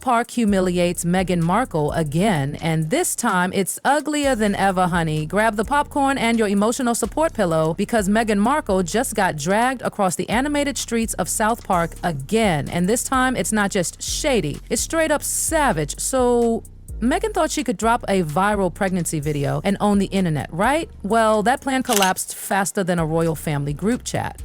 Park humiliates Meghan Markle again, and this time it's uglier than ever, honey. Grab the popcorn and your emotional support pillow because Meghan Markle just got dragged across the animated streets of South Park again, and this time it's not just shady, it's straight up savage. So Meghan thought she could drop a viral pregnancy video and own the internet, right? Well, that plan collapsed faster than a royal family group chat.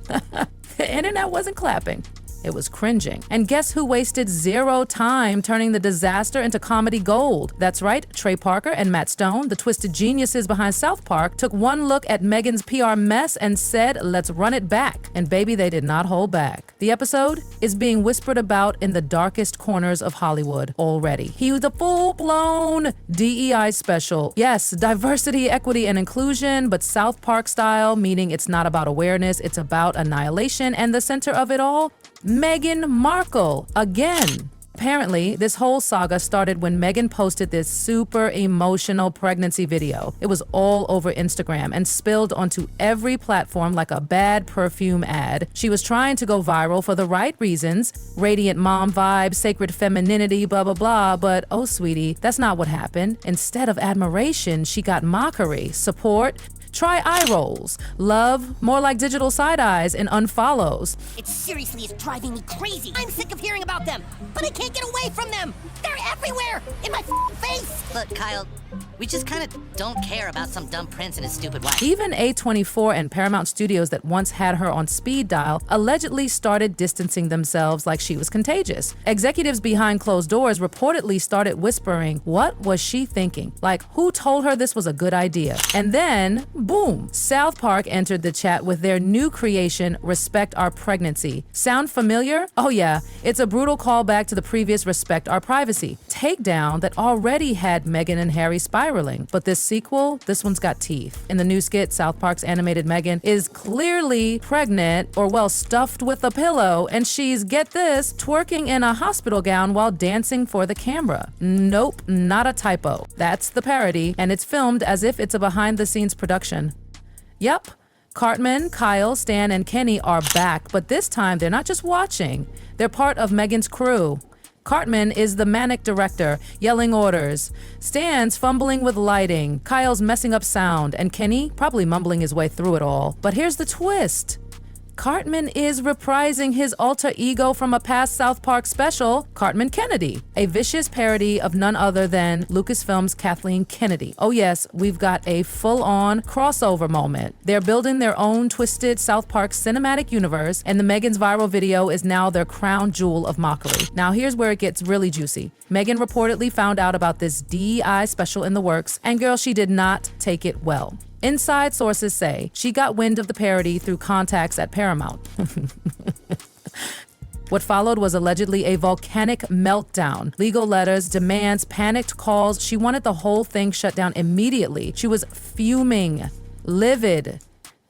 The internet wasn't clapping. It was cringing. And guess who wasted zero time turning the disaster into comedy gold? That's right, Trey Parker and Matt Stone, the twisted geniuses behind South Park, took one look at Meghan's PR mess and said, let's run it back. And baby, they did not hold back. The episode is being whispered about in the darkest corners of Hollywood already. He was a full-blown DEI special. Yes, diversity, equity, and inclusion, but South Park style, meaning it's not about awareness, it's about annihilation, and the center of it all, Meghan Markle again. Apparently, this whole saga started when Meghan posted this super emotional pregnancy video. It was all over Instagram and spilled onto every platform like a bad perfume ad. She was trying to go viral for the right reasons, radiant mom vibes, sacred femininity, blah, blah, blah, but oh, sweetie, that's not what happened. Instead of admiration, she got mockery, support, try eye rolls, love, more like digital side eyes and unfollows. It seriously is driving me crazy. I'm sick of hearing about them, but I can't get away from them. They're everywhere, in my face. Look, Kyle, we just kind of don't care about some dumb prince and his stupid wife. Even A24 and Paramount Studios that once had her on speed dial allegedly started distancing themselves like she was contagious. Executives behind closed doors reportedly started whispering, what was she thinking? Like, who told her this was a good idea? And then, boom, South Park entered the chat with their new creation, Respect Our Pregnancy. Sound familiar? Oh yeah, it's a brutal callback to the previous Respect Our Privacy takedown that already had Meghan and Harry spiraling. But this sequel, this one's got teeth. In the new skit, South Park's animated Meghan is clearly pregnant, or well, stuffed with a pillow, and she's, get this, twerking in a hospital gown while dancing for the camera. Nope, not a typo. That's the parody, and it's filmed as if it's a behind-the-scenes production. Yep, Cartman, Kyle, Stan, and Kenny are back, but this time they're not just watching, they're part of Meghan's crew. Cartman is the manic director, yelling orders. Stan's fumbling with lighting, Kyle's messing up sound, and Kenny probably mumbling his way through it all. But here's the twist. Cartman is reprising his alter ego from a past South Park special, Cartman Kennedy, a vicious parody of none other than Lucasfilm's Kathleen Kennedy. Oh yes, we've got a full-on crossover moment. They're building their own twisted South Park cinematic universe, and the Meghan's viral video is now their crown jewel of mockery. Now here's where it gets really juicy. Meghan reportedly found out about this DEI special in the works, and girl, she did not take it well. Inside sources say she got wind of the parody through contacts at Paramount. What followed was allegedly a volcanic meltdown. Legal letters, demands, panicked calls. She wanted the whole thing shut down immediately. She was fuming, livid,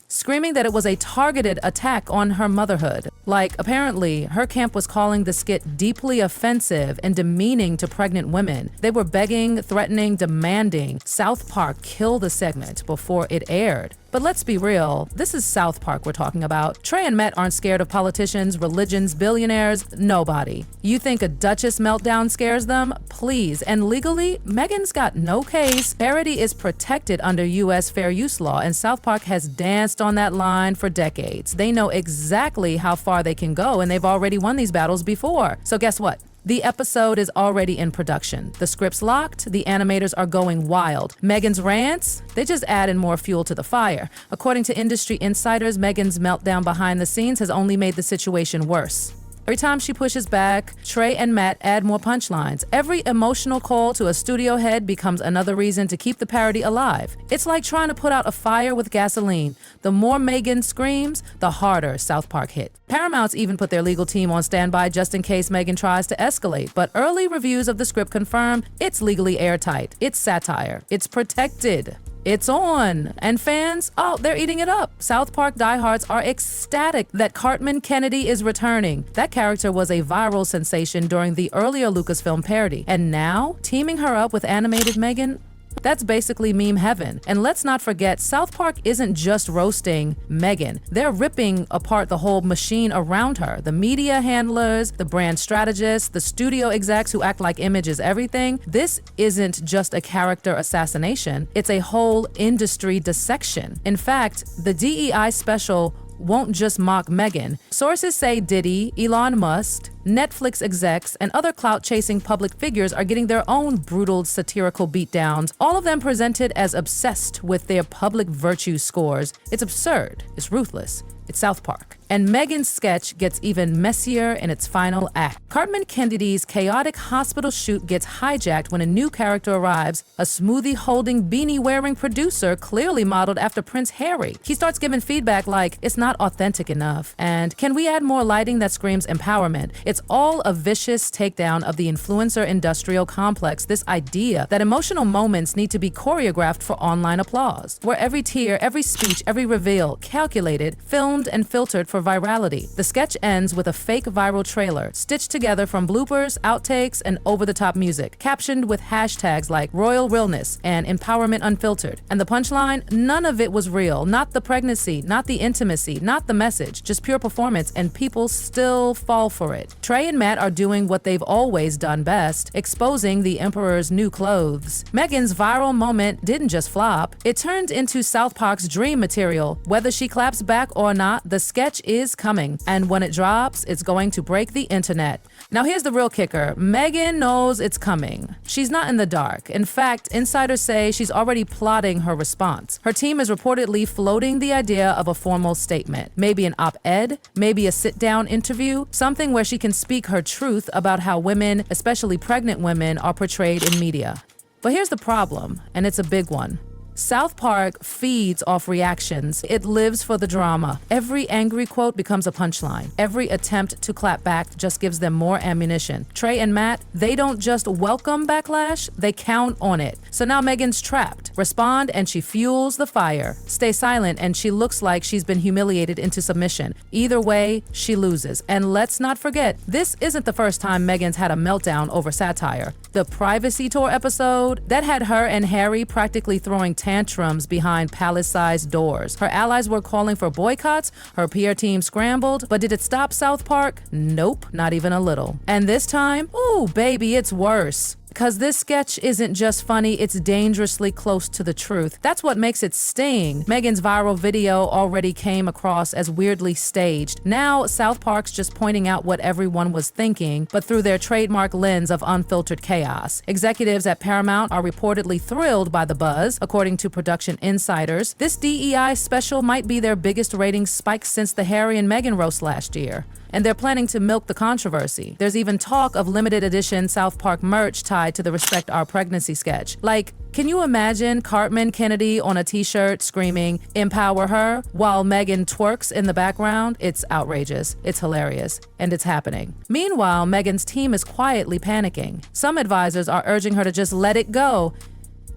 screaming that it was a targeted attack on her motherhood. Like, apparently, her camp was calling the skit deeply offensive and demeaning to pregnant women. They were begging, threatening, demanding South Park kill the segment before it aired. But let's be real, this is South Park we're talking about. Trey and Matt aren't scared of politicians, religions, billionaires, nobody. You think a Duchess meltdown scares them? Please. And legally, Meghan's got no case. Parody is protected under U.S. fair use law, and South Park has danced on that line for decades. They know exactly how far they can go, and they've already won these battles before. So guess what? The episode is already in production. The script's locked, the animators are going wild. Meghan's rants, they just added more fuel to the fire. According to industry insiders, Meghan's meltdown behind the scenes has only made the situation worse. Every time she pushes back, Trey and Matt add more punchlines. Every emotional call to a studio head becomes another reason to keep the parody alive. It's like trying to put out a fire with gasoline. The more Meghan screams, the harder South Park hit. Paramount's even put their legal team on standby just in case Meghan tries to escalate, but early reviews of the script confirm it's legally airtight. It's satire. It's protected. It's on. And fans, oh, they're eating it up. South Park diehards are ecstatic that Cartman Kennedy is returning. That character was a viral sensation during the earlier Lucasfilm parody. And now, teaming her up with animated Meghan, That's basically meme heaven. And let's not forget, South Park isn't just roasting Meghan. They're ripping apart the whole machine around her. The media handlers, the brand strategists, the studio execs who act like image is everything. This isn't just a character assassination. It's a whole industry dissection. In fact, the DEI special won't just mock Meghan. Sources say Diddy, Elon Musk, Netflix execs, and other clout-chasing public figures are getting their own brutal satirical beatdowns, all of them presented as obsessed with their public virtue scores. It's absurd. It's ruthless. It's South Park. And Meghan's sketch gets even messier in its final act. Cartman Kennedy's chaotic hospital shoot gets hijacked when a new character arrives, a smoothie-holding, beanie-wearing producer clearly modeled after Prince Harry. He starts giving feedback like, it's not authentic enough, and can we add more lighting that screams empowerment? It's all a vicious takedown of the influencer industrial complex, this idea that emotional moments need to be choreographed for online applause, where every tear, every speech, every reveal, calculated, filmed, and filtered for virality. The sketch ends with a fake viral trailer, stitched together from bloopers, outtakes, and over-the-top music, captioned with hashtags like Royal Realness and Empowerment Unfiltered. And the punchline? None of it was real. Not the pregnancy, not the intimacy, not the message, just pure performance, and people still fall for it. Trey and Matt are doing what they've always done best, exposing the Emperor's new clothes. Meghan's viral moment didn't just flop, it turned into South Park's dream material. Whether she claps back or not, the sketch is coming, and when it drops, it's going to break the internet. Now here's the real kicker. Meghan knows it's coming. She's not in the dark. In fact, insiders say she's already plotting her response. Her team is reportedly floating the idea of a formal statement, maybe an op-ed, maybe a sit-down interview, something where she can speak her truth about how women, especially pregnant women, are portrayed in media. But here's the problem, and it's a big one. South Park feeds off reactions. It lives for the drama. Every angry quote becomes a punchline. Every attempt to clap back just gives them more ammunition. Trey and Matt, they don't just welcome backlash, they count on it. So now Meghan's trapped. Respond and she fuels the fire. Stay silent and she looks like she's been humiliated into submission. Either way, she loses. And let's not forget, this isn't the first time Meghan's had a meltdown over satire. The Privacy Tour episode, that had her and Harry practically throwing tantrums behind palace-sized doors. Her allies were calling for boycotts, her PR team scrambled, but did it stop South Park? Nope, not even a little. And this time, ooh, baby, it's worse. Because this sketch isn't just funny, it's dangerously close to the truth. That's what makes it sting. Meghan's viral video already came across as weirdly staged. Now, South Park's just pointing out what everyone was thinking, but through their trademark lens of unfiltered chaos. Executives at Paramount are reportedly thrilled by the buzz, according to production insiders. This DEI special might be their biggest ratings spike since the Harry and Meghan roast last year. And they're planning to milk the controversy. There's even talk of limited edition South Park merch tied to the Respect Our Pregnancy sketch. Like, can you imagine Cartman Kennedy on a t-shirt screaming, "Empower her," while Meghan twerks in the background? It's outrageous, it's hilarious, and it's happening. Meanwhile, Meghan's team is quietly panicking. Some advisors are urging her to just let it go.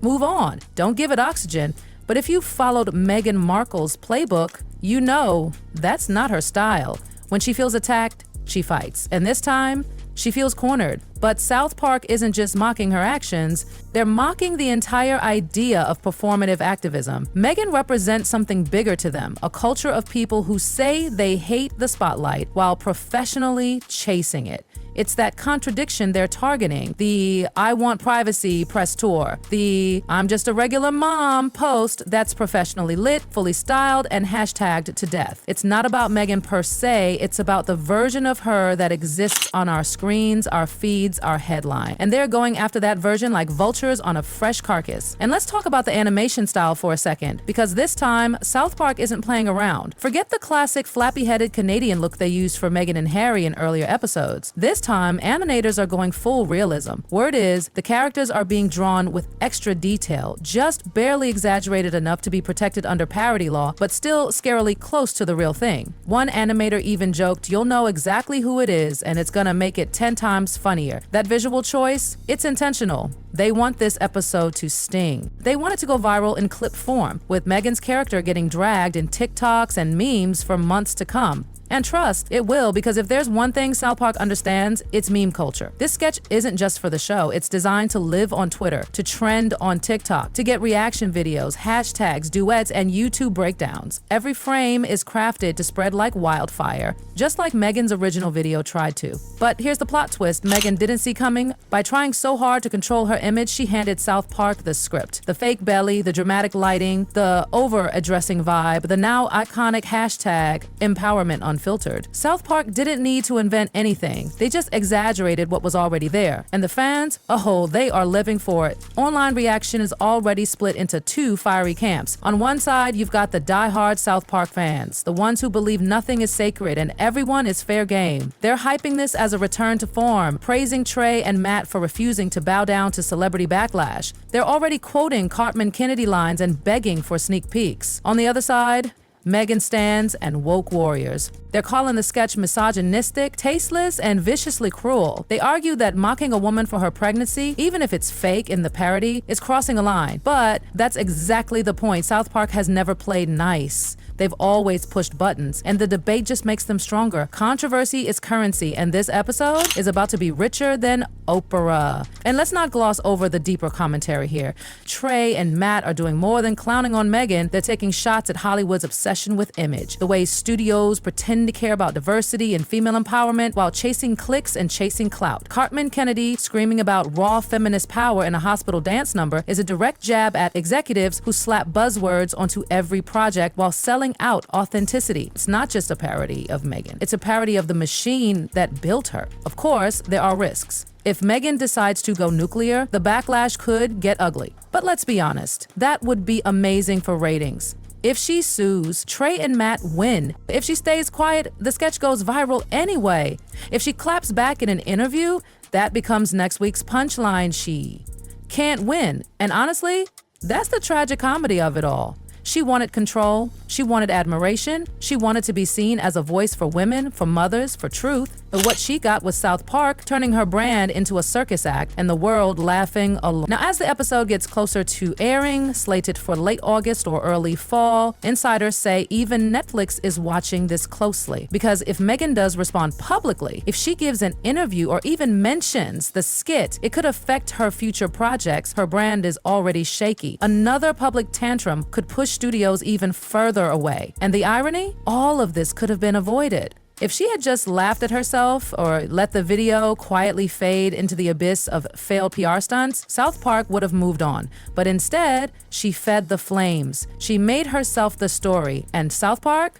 Move on, don't give it oxygen. But if you followed Meghan Markle's playbook, you know that's not her style. When she feels attacked, she fights. And this time, she feels cornered. But South Park isn't just mocking her actions, they're mocking the entire idea of performative activism. Meghan represents something bigger to them, a culture of people who say they hate the spotlight while professionally chasing it. It's that contradiction they're targeting. The "I want privacy" press tour. The "I'm just a regular mom" post that's professionally lit, fully styled, and hashtagged to death. It's not about Meghan per se, it's about the version of her that exists on our screens, our feeds, our headline. And they're going after that version like vultures on a fresh carcass. And let's talk about the animation style for a second, because this time, South Park isn't playing around. Forget the classic flappy-headed Canadian look they used for Meghan and Harry in earlier episodes. This time, animators are going full realism. Word is, the characters are being drawn with extra detail, just barely exaggerated enough to be protected under parody law, but still scarily close to the real thing. One animator even joked, "You'll know exactly who it is, and it's gonna make it 10 times funnier." That visual choice, it's intentional. They want this episode to sting. They want it to go viral in clip form, with Meghan's character getting dragged in TikToks and memes for months to come. And trust, it will, because if there's one thing South Park understands, it's meme culture. This sketch isn't just for the show. It's designed to live on Twitter, to trend on TikTok, to get reaction videos, hashtags, duets, and YouTube breakdowns. Every frame is crafted to spread like wildfire, just like Meghan's original video tried to. But here's the plot twist Meghan didn't see coming. By trying so hard to control her image, she handed South Park the script. The fake belly, the dramatic lighting, the over-addressing vibe, the now iconic hashtag empowerment unfiltered. South Park didn't need to invent anything. They just exaggerated what was already there. And the fans, oh, they are living for it. Online reaction is already split into two fiery camps. On one side, you've got the die-hard South Park fans, the ones who believe nothing is sacred and everyone is fair game. They're hyping this as a return to form, praising Trey and Matt for refusing to bow down to celebrity backlash. They're already quoting Cartman Kennedy lines and begging for sneak peeks. On the other side, Meghan stans and woke warriors. They're calling the sketch misogynistic, tasteless, and viciously cruel. They argue that mocking a woman for her pregnancy, even if it's fake in the parody, is crossing a line. But that's exactly the point. South Park has never played nice. They've always pushed buttons, and the debate just makes them stronger. Controversy is currency, and this episode is about to be richer than Oprah. And let's not gloss over the deeper commentary here. Trey and Matt are doing more than clowning on Meghan. They're taking shots at Hollywood's obsession with image, the way studios pretend to care about diversity and female empowerment while chasing clicks and chasing clout. Cartman Kennedy screaming about raw feminist power in a hospital dance number is a direct jab at executives who slap buzzwords onto every project while selling out authenticity. It's not just a parody of Meghan. It's a parody of the machine that built her. Of course, there are risks. If Meghan decides to go nuclear, the backlash could get ugly. But let's be honest, that would be amazing for ratings. If she sues, Trey and Matt win. If she stays quiet, the sketch goes viral anyway. If she claps back in an interview, that becomes next week's punchline. She can't win. And honestly, that's the tragic comedy of it all. She wanted control, she wanted admiration, she wanted to be seen as a voice for women, for mothers, for truth. But what she got was South Park turning her brand into a circus act and the world laughing along. Now, as the episode gets closer to airing, slated for late August or early fall, insiders say even Netflix is watching this closely. Because if Meghan does respond publicly, if she gives an interview or even mentions the skit, it could affect her future projects. Her brand is already shaky. Another public tantrum could push studios even further away. And the irony? All of this could have been avoided. If she had just laughed at herself or let the video quietly fade into the abyss of failed PR stunts, South Park would have moved on. But instead, she fed the flames. She made herself the story. And South Park?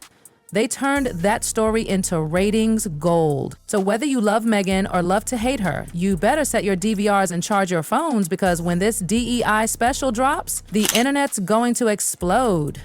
They turned that story into ratings gold. So whether you love Meghan or love to hate her, you better set your DVRs and charge your phones, because when this DEI special drops, the internet's going to explode.